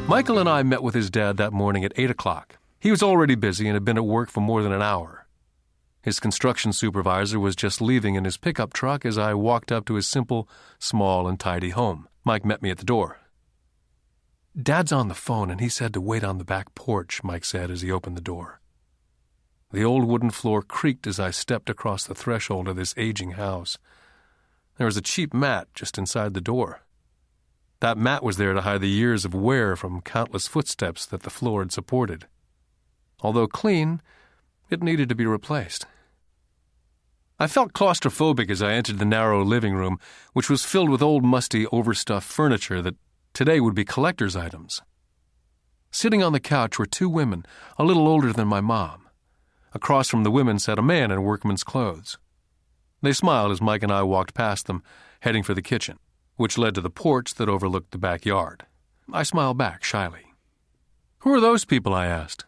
Michael and I met with his dad that morning at 8 o'clock. He was already busy and had been at work for more than an hour. His construction supervisor was just leaving in his pickup truck as I walked up to his simple, small, and tidy home. Mike met me at the door. "Dad's on the phone, and he said to wait on the back porch," Mike said as he opened the door. The old wooden floor creaked as I stepped across the threshold of this aging house. There was a cheap mat just inside the door. That mat was there to hide the years of wear from countless footsteps that the floor had supported. Although clean, it needed to be replaced. I felt claustrophobic as I entered the narrow living room, which was filled with old, musty, overstuffed furniture that today would be collector's items. Sitting on the couch were two women, a little older than my mom. Across from the women sat a man in workman's clothes. They smiled as Mike and I walked past them, heading for the kitchen, which led to the porch that overlooked the backyard. I smiled back shyly. "Who are those people?" I asked.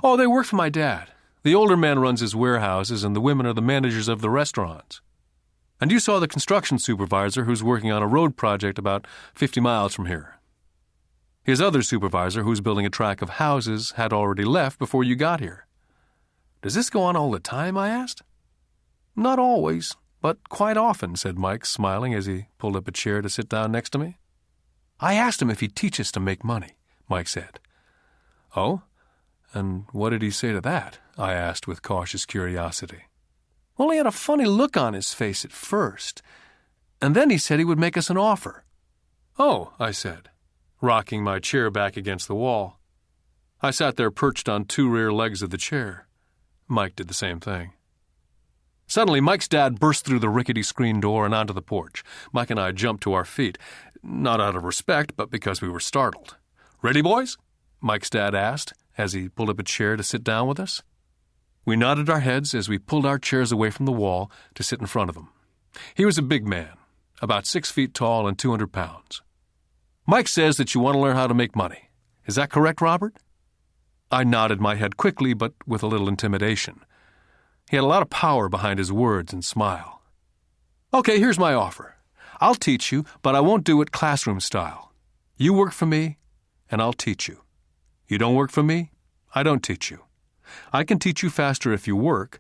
"Oh, they work for my dad. The older man runs his warehouses, and the women are the managers of the restaurants. And you saw the construction supervisor who's working on a road project about 50 miles from here. His other supervisor, who's building a tract of houses, had already left before you got here." "Does this go on all the time?" I asked. "Not always, but quite often," said Mike, smiling as he pulled up a chair to sit down next to me. "I asked him if he'd teach us to make money," Mike said. "Oh? And what did he say to that?" I asked with cautious curiosity. "Well, he had a funny look on his face at first, and then he said he would make us an offer." "Oh," I said, rocking my chair back against the wall. I sat there perched on two rear legs of the chair. Mike did the same thing. Suddenly, Mike's dad burst through the rickety screen door and onto the porch. Mike and I jumped to our feet, not out of respect, but because we were startled. "Ready, boys?" Mike's dad asked as he pulled up a chair to sit down with us. We nodded our heads as we pulled our chairs away from the wall to sit in front of him. He was a big man, about 6 feet tall and 200 pounds. "Mike says that you want to learn how to make money. Is that correct, Robert?" I nodded my head quickly, but with a little intimidation. He had a lot of power behind his words and smile. "Okay, here's my offer. I'll teach you, but I won't do it classroom style. You work for me, and I'll teach you. You don't work for me, I don't teach you. I can teach you faster if you work,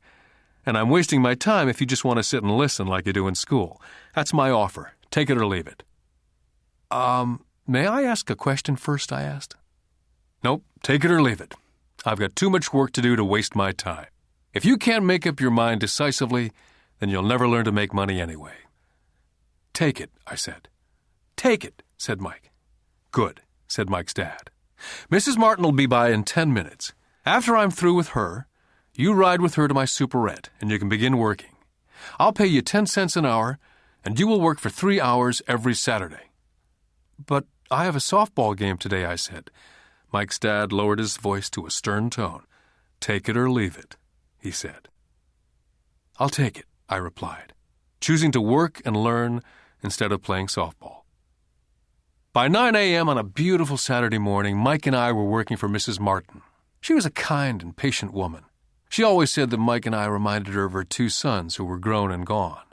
and I'm wasting my time if you just want to sit and listen like you do in school. That's my offer. Take it or leave it." May I ask a question first?" I asked. "Nope, take it or leave it. I've got too much work to do to waste my time. If you can't make up your mind decisively, then you'll never learn to make money anyway." "Take it," I said. "Take it," said Mike. "Good," said Mike's dad. "Mrs. Martin will be by in 10 minutes. After I'm through with her, you ride with her to my superette, and you can begin working. I'll pay you 10 cents an hour, and you will work for 3 hours every Saturday." "But I have a softball game today," I said. Mike's dad lowered his voice to a stern tone. "Take it or leave it," he said. "I'll take it," I replied, choosing to work and learn instead of playing softball. By 9 a.m. on a beautiful Saturday morning, Mike and I were working for Mrs. Martin. She was a kind and patient woman. She always said that Mike and I reminded her of her 2 sons who were grown and gone.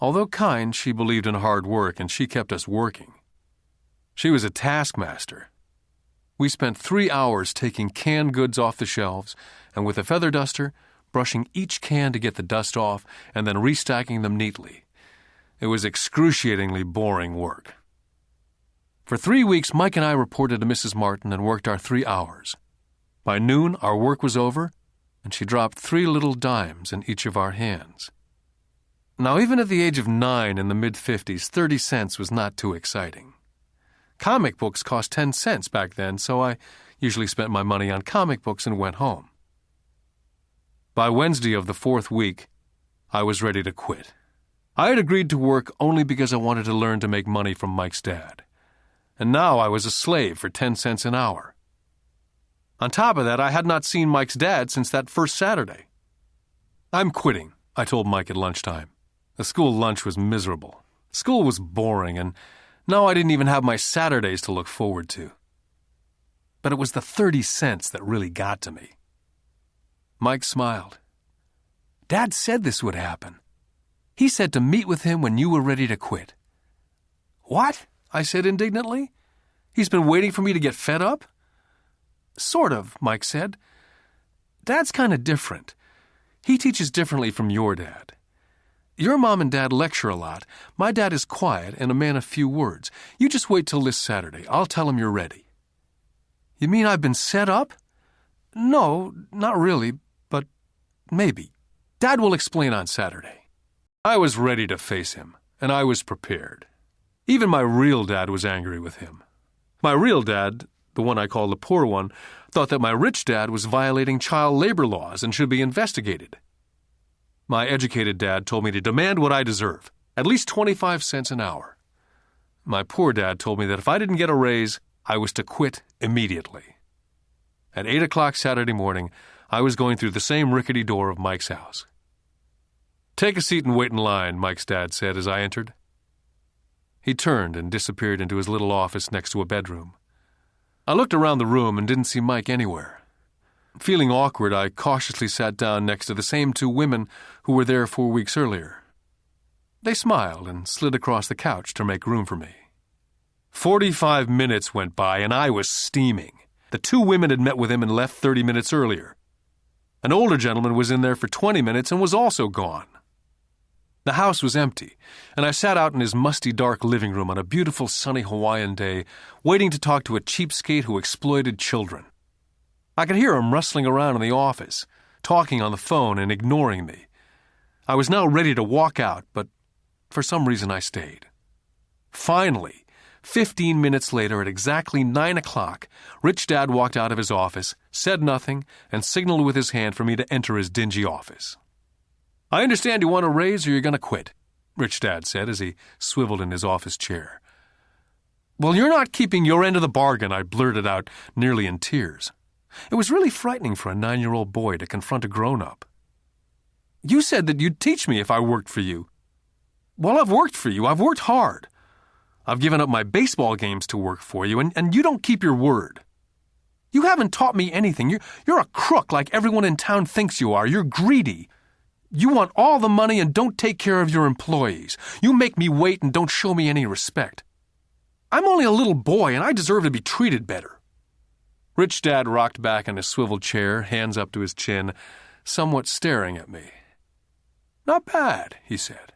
Although kind, she believed in hard work, and she kept us working. She was a taskmaster. We spent 3 hours taking canned goods off the shelves, and with a feather duster, brushing each can to get the dust off, and then restacking them neatly. It was excruciatingly boring work. For 3 weeks, Mike and I reported to Mrs. Martin and worked our 3 hours. By noon, our work was over, and she dropped 3 little dimes in each of our hands. Now, even at the age of 9 in the mid-50s, 30 cents was not too exciting. Comic books cost 10 cents back then, so I usually spent my money on comic books and went home. By Wednesday of the 4th week, I was ready to quit. I had agreed to work only because I wanted to learn to make money from Mike's dad. And now I was a slave for 10 cents an hour. On top of that, I had not seen Mike's dad since that first Saturday. "I'm quitting," I told Mike at lunchtime. The school lunch was miserable. School was boring, and now I didn't even have my Saturdays to look forward to. But it was the 30 cents that really got to me. Mike smiled. "Dad said this would happen. He said to meet with him when you were ready to quit." "What?" I said indignantly. He's been waiting for me to get fed up? Sort of, Mike said. Dad's kind of different. He teaches differently from your dad. Your mom and dad lecture a lot. My dad is quiet and a man of few words. You just wait till this Saturday. I'll tell him you're ready. You mean I've been set up? No, not really, but maybe. Dad will explain on Saturday. I was ready to face him, and I was prepared. Even my real dad was angry with him. My real dad, the one I call the poor one, thought that my rich dad was violating child labor laws and should be investigated. My educated dad told me to demand what I deserve, at least 25 cents an hour. My poor dad told me that if I didn't get a raise, I was to quit immediately. At 8 o'clock Saturday morning, I was going through the same rickety door of Mike's house. "Take a seat and wait in line," Mike's dad said as I entered. He turned and disappeared into his little office next to a bedroom. I looked around the room and didn't see Mike anywhere. Feeling awkward, I cautiously sat down next to the same two women who were there 4 weeks earlier. They smiled and slid across the couch to make room for me. 45 minutes went by and I was steaming. The two women had met with him and left 30 minutes earlier. An older gentleman was in there for 20 minutes and was also gone. The house was empty, and I sat out in his musty, dark living room on a beautiful, sunny Hawaiian day, waiting to talk to a cheapskate who exploited children. I could hear him rustling around in the office, talking on the phone and ignoring me. I was now ready to walk out, but for some reason I stayed. Finally, 15 minutes later at exactly 9 o'clock, Rich Dad walked out of his office, said nothing, and signaled with his hand for me to enter his dingy office. "I understand you want a raise or you're going to quit," Rich Dad said as he swiveled in his office chair. "Well, you're not keeping your end of the bargain," I blurted out, nearly in tears. It was really frightening for a 9-year-old boy to confront a grown-up. "You said that you'd teach me if I worked for you." "Well, I've worked for you. I've worked hard. I've given up my baseball games to work for you, and you don't keep your word. You haven't taught me anything. You're a crook like everyone in town thinks you are. You're greedy. You want all the money and don't take care of your employees. You make me wait and don't show me any respect. I'm only a little boy, and I deserve to be treated better." Rich Dad rocked back in his swivel chair, hands up to his chin, somewhat staring at me. "Not bad," he said.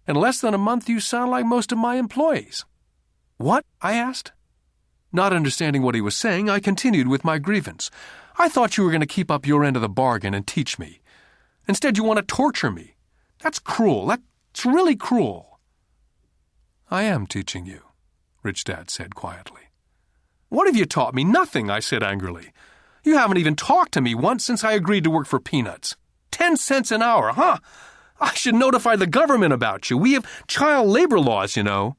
"In less than a month you sound like most of my employees." "What?" I asked. Not understanding what he was saying, I continued with my grievance. "I thought you were going to keep up your end of the bargain and teach me. Instead, you want to torture me. That's cruel. That's really cruel." "I am teaching you," Rich Dad said quietly. "What have you taught me?" "Nothing," I said angrily. "You haven't even talked to me once since I agreed to work for peanuts. 10 cents an hour, huh? I should notify the government about you. We have child labor laws, you know.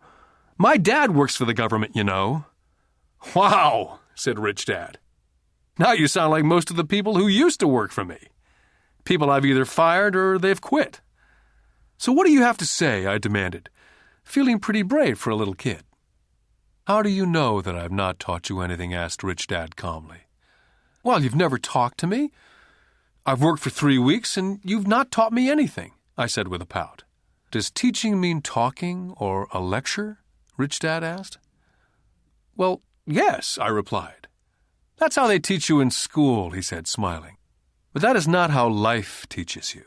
My dad works for the government, you know." "Wow," said Rich Dad. "Now you sound like most of the people who used to work for me. People I've either fired or they've quit." "So what do you have to say?" I demanded, feeling pretty brave for a little kid. "How do you know that I've not taught you anything?" asked Rich Dad calmly. "Well, you've never talked to me. I've worked for 3 weeks and you've not taught me anything," I said with a pout. "Does teaching mean talking or a lecture?" Rich Dad asked. "Well, yes," I replied. "That's how they teach you in school," he said, smiling. "But that is not how life teaches you.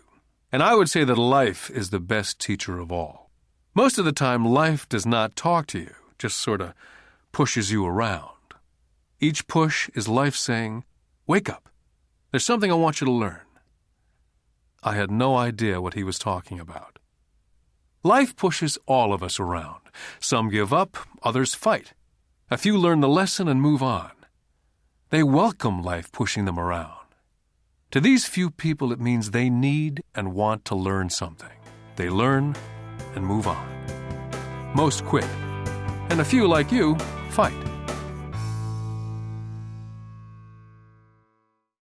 And I would say that life is the best teacher of all. Most of the time, life does not talk to you, just sort of pushes you around. Each push is life saying, 'Wake up. There's something I want you to learn.'" I had no idea what he was talking about. Life pushes all of us around. Some give up, others fight. A few learn the lesson and move on. They welcome life pushing them around. To these few people, it means they need and want to learn something. They learn and move on. Most quit, and a few like you fight.